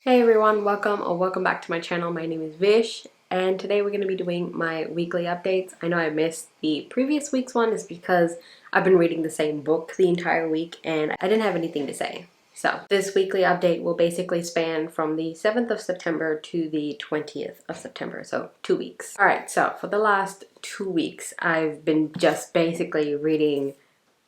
Hey everyone, welcome back to my channel. My name is Vish, and today we're going to be doing my weekly updates. I know I missed the previous week's one is because I've been reading the same book the entire week and I didn't have anything to say. So this weekly update will basically span from the 7th of September to the 20th of September, so 2 weeks. Alright, so for the last 2 weeks I've been just basically reading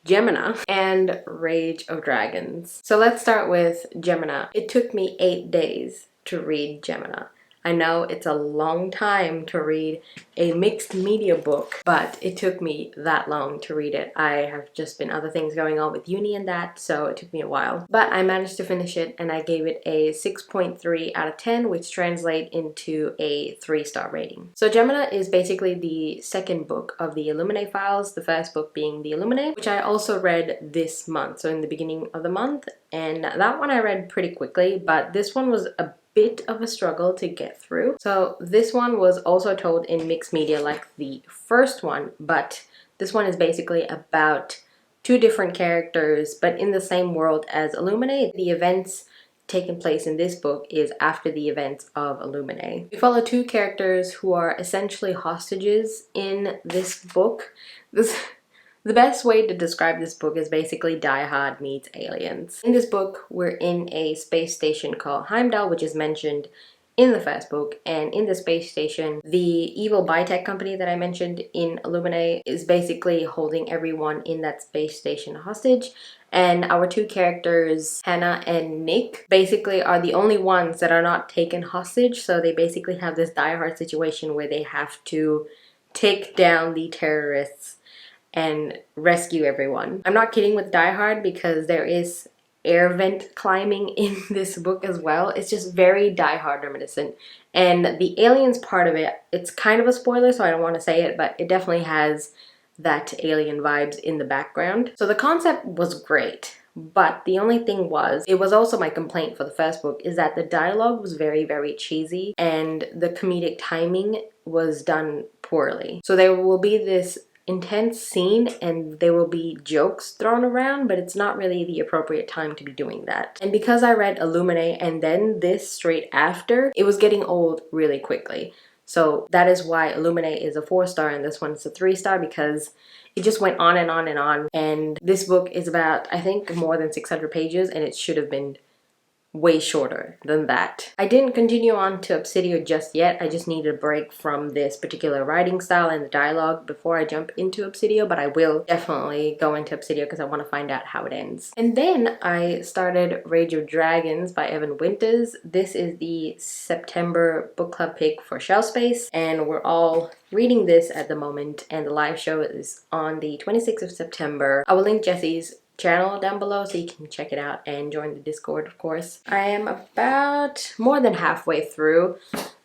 Gemina and Rage of Dragons. So let's start with Gemina. It took me 8 days to read Gemina. I know it's a long time to read a mixed media book, but it took me that long to read it. I have just been other things going on with uni and that, so it took me a while. But I managed to finish it and I gave it a 6.3 out of 10, which translates into a 3-star rating. So Gemina is basically the second book of the Illuminae files, the first book being the Illuminae, which I also read this month, so in the beginning of the month. And that one I read pretty quickly, but this one was a bit of a struggle to get through. So this one was also told in mixed media like the first one, but this one is basically about two different characters but in the same world as Illuminae. The events taking place in this book is after the events of Illuminae. We follow two characters who are essentially hostages in this book. The best way to describe this book is basically Die Hard meets Aliens. In this book, we're in a space station called HIMYM, which is mentioned in the first book, and in the space station, the evil biotech company that I mentioned in Illuminae is basically holding everyone in that space station hostage. And our two characters, Hannah and Nick, basically are the only ones that are not taken hostage, so they basically have this die-hard situation where they have to take down the terrorists and rescue everyone. I'm not kidding with Die Hard because there is air vent climbing in this book as well. It's just very Die Hard reminiscent. And the aliens part of it, it's kind of a spoiler, so I don't want to say it, but it definitely has that alien vibes in the background. So the concept was great, but the only thing was, it was also my complaint for the first book, is that the dialogue was very, very cheesy and the comedic timing was done poorly. So there will be this intense scene and there will be jokes thrown around, but it's not really the appropriate time to be doing that. And because I read Illuminae and then this straight after, it was getting old really quickly. So that is why Illuminae is a 4-star and this one is a 3-star, because it just went on and on and on. And this book is about, I think, more than 600 pages and it should have been way shorter than that. I didn't continue on to Obsidio just yet. I just needed a break from this particular writing style and the dialogue before I jump into Obsidio, but I will definitely go into Obsidio because I want to find out how it ends. And then I started Rage of Dragons by Evan Winters. This is the September book club pick for Shelf Space, and we're all reading this at the moment, and the live show is on the 26th of September. I will link Jesse's channel down below so you can check it out and join the Discord, of course. I am about more than halfway through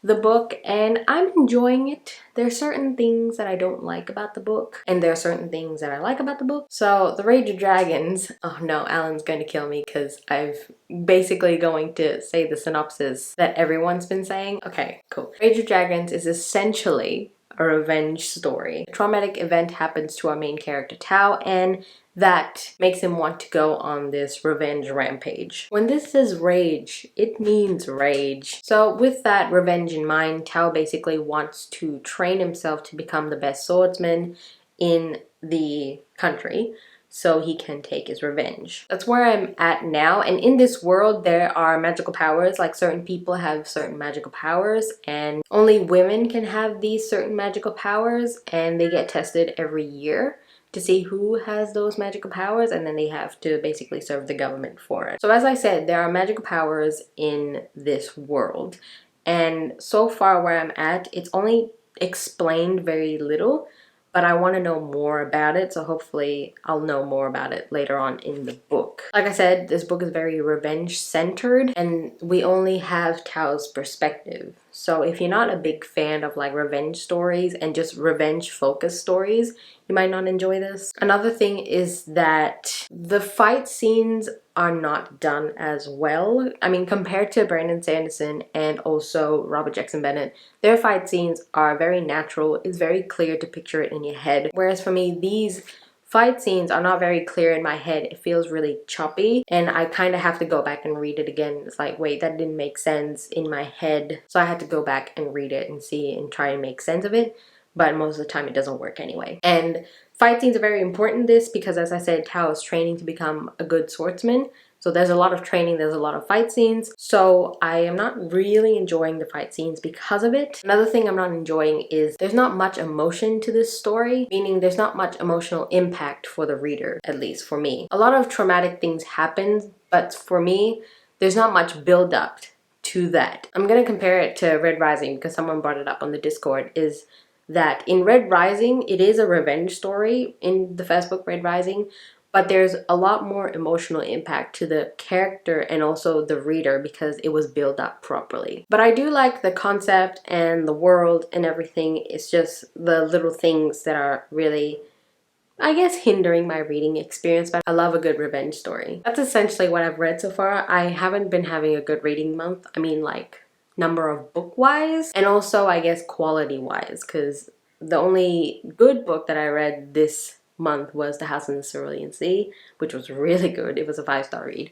the book and I'm enjoying it. There are certain things that I don't like about the book and there are certain things that I like about the book. So the Rage of Dragons, oh no, Alan's going to kill me because I've basically going to say the synopsis that everyone's been saying. Okay, cool. Rage of Dragons is essentially a revenge story. A traumatic event happens to our main character Tao, and that makes him want to go on this revenge rampage. When this says rage, it means rage. So with that revenge in mind, Tao basically wants to train himself to become the best swordsman in the country so he can take his revenge. That's where I'm at now, and in this world there are magical powers. Like, certain people have certain magical powers and only women can have these certain magical powers, and they get tested every year to see who has those magical powers, and then they have to basically serve the government for it. So as I said, there are magical powers in this world, and so far where I'm at, it's only explained very little, but I want to know more about it, so hopefully I'll know more about it later on in the book. Like I said, this book is very revenge centered and we only have Tao's perspective. So if you're not a big fan of like revenge stories and just revenge focused stories, you might not enjoy this. Another thing is that the fight scenes are not done as well. I mean, compared to Brandon Sanderson and also Robert Jackson Bennett, their fight scenes are very natural. It's very clear to picture it in your head. Whereas for me, these fight scenes are not very clear in my head. It feels really choppy and I kind of have to go back and read it again. It's like, wait, that didn't make sense in my head. So I had to go back and read it and see and try and make sense of it. But most of the time it doesn't work anyway. And fight scenes are very important in this because, as I said, Tao is training to become a good swordsman. So there's a lot of training, there's a lot of fight scenes. So I am not really enjoying the fight scenes because of it. Another thing I'm not enjoying is there's not much emotion to this story, meaning there's not much emotional impact for the reader, at least for me. A lot of traumatic things happen, but for me, there's not much build up to that. I'm gonna compare it to Red Rising because someone brought it up on the Discord, is that in Red Rising, it is a revenge story in the first book, Red Rising, but there's a lot more emotional impact to the character and also the reader because it was built up properly. But I do like the concept and the world and everything. It's just the little things that are really, I guess, hindering my reading experience, but I love a good revenge story. That's essentially what I've read so far. I haven't been having a good reading month. I mean, like, number of book wise and also I guess quality wise, because the only good book that I read this month was The House in the Cerulean Sea, which was really good. It was a 5-star read,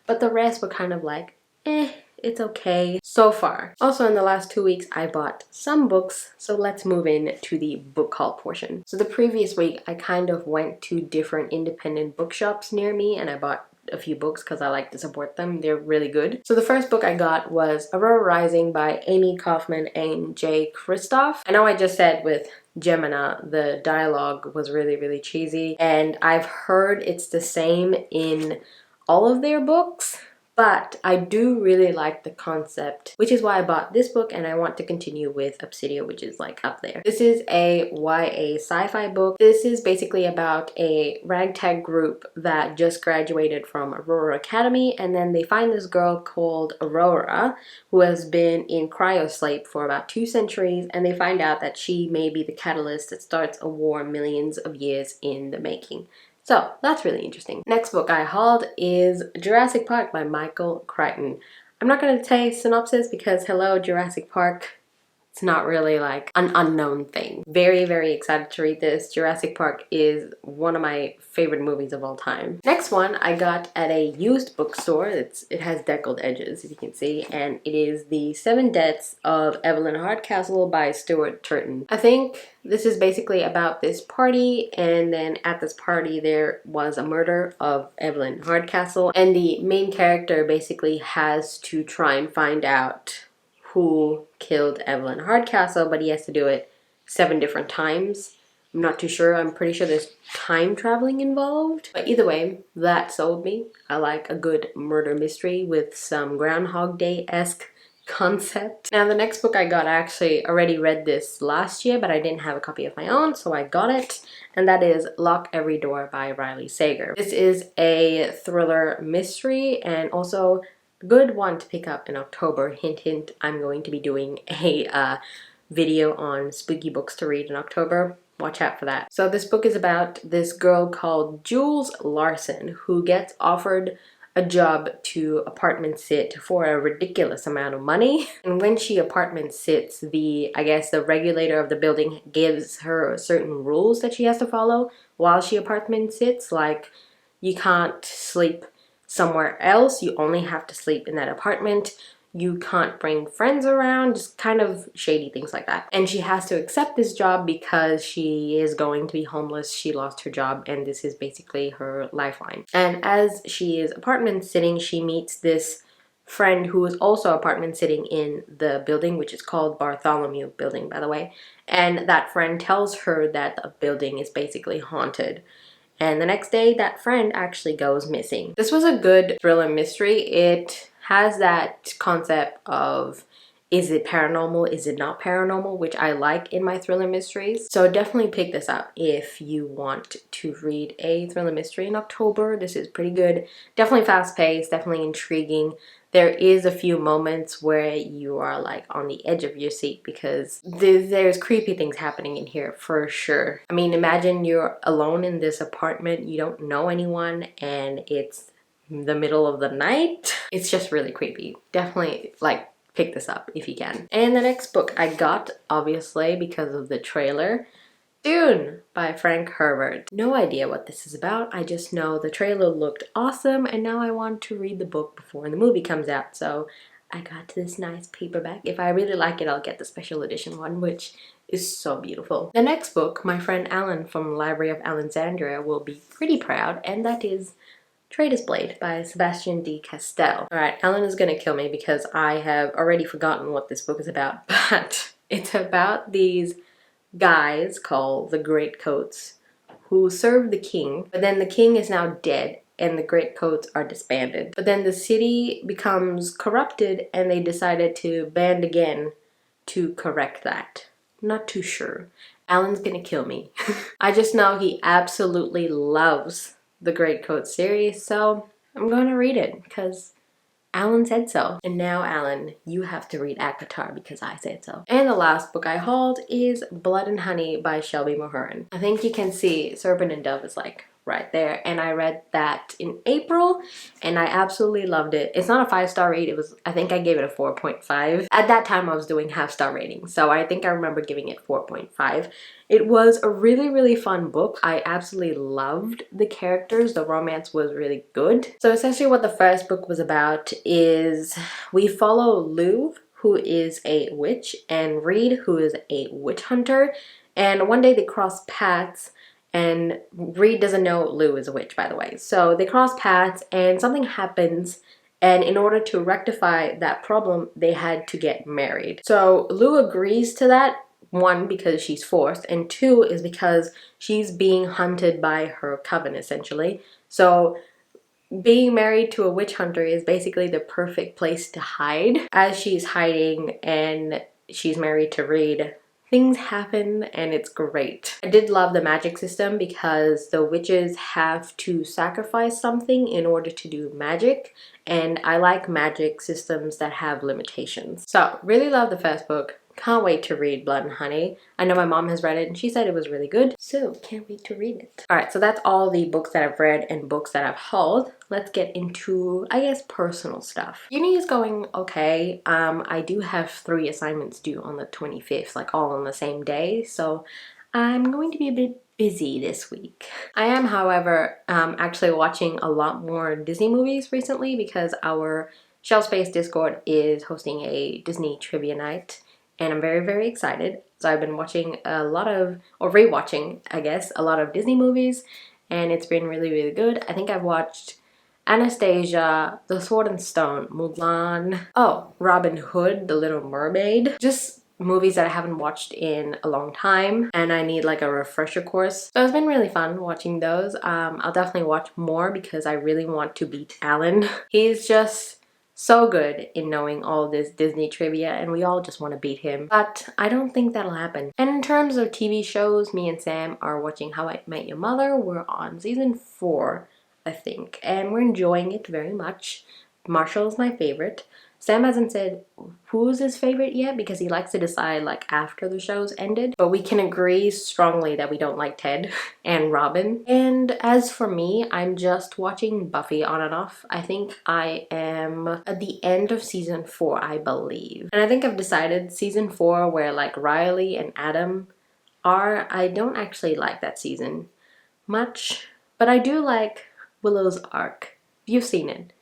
but the rest were kind of like it's okay so far. Also, in the last 2 weeks I bought some books, so let's move in to the book haul portion. So the previous week I kind of went to different independent bookshops near me and I bought a few books because I like to support them. They're really good. So the first book I got was Aurora Rising by Amy Kaufman and Jay Kristoff. I know I just said with Gemina the dialogue was really cheesy, and I've heard it's the same in all of their books. But I do really like the concept, which is why I bought this book, and I want to continue with Obsidia, which is like up there. This is a YA sci-fi book. This is basically about a ragtag group that just graduated from Aurora Academy, and then they find this girl called Aurora who has been in cryosleep for about 2 centuries, and they find out that she may be the catalyst that starts a war millions of years in the making. So that's really interesting. Next book I hauled is Jurassic Park by Michael Crichton. I'm not going to say synopsis because hello, Jurassic Park. It's not really like an unknown thing. Very excited to read this. Jurassic Park is one of my favorite movies of all time. Next one I got at a used bookstore. It has deckled edges, as you can see, and it is The 7 Deaths of Evelyn Hardcastle by Stuart Turton. I think this is basically about this party, and then at this party there was a murder of Evelyn Hardcastle, and the main character basically has to try and find out who killed Evelyn Hardcastle, but he has to do it 7 different times. I'm not too sure. I'm pretty sure there's time traveling involved. But either way, that sold me. I like a good murder mystery with some Groundhog Day-esque concept. Now the next book I got, I actually already read this last year, but I didn't have a copy of my own, so I got it. And that is Lock Every Door by Riley Sager. This is a thriller mystery and also good one to pick up in October. Hint hint, I'm going to be doing a video on spooky books to read in October. Watch out for that. So this book is about this girl called Jules Larson who gets offered a job to apartment sit for a ridiculous amount of money. And when she apartment sits, I guess the regulator of the building gives her certain rules that she has to follow while she apartment sits. Like, you can't sleep somewhere else, you only have to sleep in that apartment, you can't bring friends around, just kind of shady things like that. And she has to accept this job because she is going to be homeless. She lost her job and this is basically her lifeline. And as she is apartment sitting, she meets this friend who is also apartment sitting in the building, which is called Bartholomew Building, by the way. And that friend tells her that the building is basically haunted. And the next day, that friend actually goes missing. This was a good thriller mystery. It has that concept of, is it paranormal, is it not paranormal, which I like in my thriller mysteries. So definitely pick this up if you want to read a thriller mystery in October. This is pretty good. Definitely fast-paced, definitely intriguing. There is a few moments where you are like on the edge of your seat because there's creepy things happening in here for sure. I mean, imagine you're alone in this apartment, you don't know anyone, and it's the middle of the night. It's just really creepy. Definitely like pick this up if you can. And the next book I got, obviously because of the trailer, Dune by Frank Herbert. No idea what this is about. I just know the trailer looked awesome and now I want to read the book before the movie comes out. So I got this nice paperback. If I really like it, I'll get the special edition one, which is so beautiful. The next book, my friend Alan from Library of Allenxandria will be pretty proud, and that is Trader's Blade by Sebastian D. Castell. Alright, Alan is gonna kill me because I have already forgotten what this book is about, but it's about these guys called the Greatcoats who serve the king, but then the king is now dead and the Greatcoats are disbanded. But then the city becomes corrupted and they decided to band again to correct that. Not too sure. Alan's gonna kill me. I just know he absolutely loves the Greatcoat series, so I'm gonna read it because Alan said so. And now, Alan, you have to read ACOTAR because I said so. And the last book I hauled is Blood and Honey by Shelby Mulhern. I think you can see Serpent and Dove is like right there, and I read that in April and I absolutely loved it. It's not a 5-star rate. It was, I think I gave it a 4.5. At that time I was doing half-star ratings, so I think I remember giving it 4.5. It was a really fun book. I absolutely loved the characters. The romance was really good. So essentially what the first book was about is we follow Lou, who is a witch, and Reed, who is a witch hunter, and one day they cross paths. And Reed doesn't know Lou is a witch, by the way. So they cross paths and something happens, and in order to rectify that problem, they had to get married. So Lou agrees to that, one, because she's forced, and two is because she's being hunted by her coven, essentially. So being married to a witch hunter is basically the perfect place to hide. As she's hiding and she's married to Reed, things happen and it's great. I did love the magic system because the witches have to sacrifice something in order to do magic, and I like magic systems that have limitations. So really love the first book. Can't wait to read Blood and Honey. I know my mom has read it and she said it was really good, so can't wait to read it. Alright, so that's all the books that I've read and books that I've hauled. Let's get into, I guess, personal stuff. Uni is going okay. I do have 3 assignments due on the 25th, like all on the same day, so I'm going to be a bit busy this week. I am, however, actually watching a lot more Disney movies recently because our Shelf Space Discord is hosting a Disney trivia night, and I'm very excited. So I've been watching a lot of, or rewatching, I guess, a lot of Disney movies, and it's been really good. I think I've watched Anastasia, The Sword and Stone, Mulan, oh, Robin Hood, The Little Mermaid. Just movies that I haven't watched in a long time and I need like a refresher course. So it's been really fun watching those. I'll definitely watch more because I really want to beat Alan. He's just so good in knowing all this Disney trivia and we all just want to beat him, but I don't think that'll happen. And in terms of TV shows, me and Sam are watching How I Met Your Mother. We're on season 4, I think, and we're enjoying it very much. Marshall is my favorite. Sam hasn't said who's his favorite yet because he likes to decide like after the show's ended, but we can agree strongly that we don't like Ted and Robin. And as for me, I'm just watching Buffy on and off. I think I am at the end of season 4, I believe. And I think I've decided season 4 where like Riley and Adam are, I don't actually like that season much, but I do like Willow's arc. If you've seen it,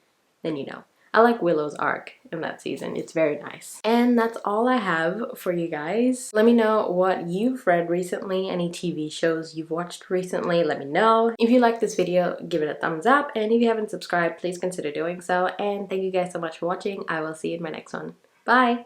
then you know. I like Willow's arc in that season. It's very nice. And that's all I have for you guys. Let me know what you've read recently, any TV shows you've watched recently, let me know. If you like this video, give it a thumbs up, and if you haven't subscribed, please consider doing so. And thank you guys so much for watching. I will see you in my next one. Bye!